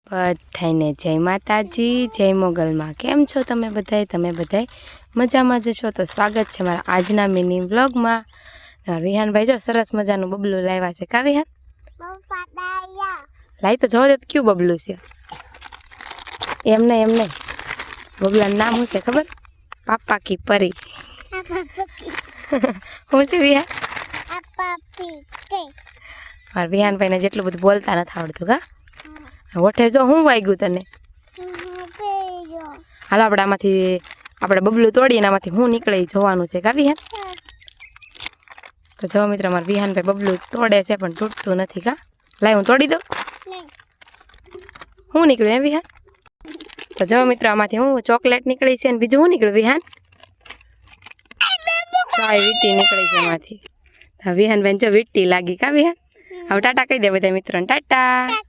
બધાને જય માતાજી, જય મોગલમાં. કેમ છો તમે બધાય? તમે બધાય મજામાં જ છો? તો સ્વાગત છે મારા આજના મિની વ્લોગમાં. વિહાનભાઈ જો સરસ મજાનું બબલું લાવ્યા છે. કા વિહાન? લાઈ તો જોવા દે ક્યું બબલું છે. એમ નહીં બબલાનું નામ શું છે ખબર? પાપા કી પરી. શું છે વિહાન? મારા વિહાનભાઈને જેટલું બધું બોલતા નથી આવડતું. કા ઓઠે જો હું વાગ્યું તને? હાલો આપણે આમાંથી આપણે બબલું તોડીને આમાંથી હું નીકળે જોવાનું છે. કા વિહાન? તો જો મિત્ર મારા વિહાનભાઈ બબલું તોડે છે પણ તૂટતું નથી. કા લાય હું તોડી દઉં. હું નીકળ્યું એમ વિહાન? તો જો મિત્ર આમાંથી હું ચોકલેટ નીકળી છે અને બીજું હું નીકળ્યું વિહાન? ચાય વીટી નીકળી છે એમાંથી. વિહાનભાઈ જો વીટી લાગી. કા વિહાન? હવે ટાટા કહી દે બધા મિત્રોને. ટાટા.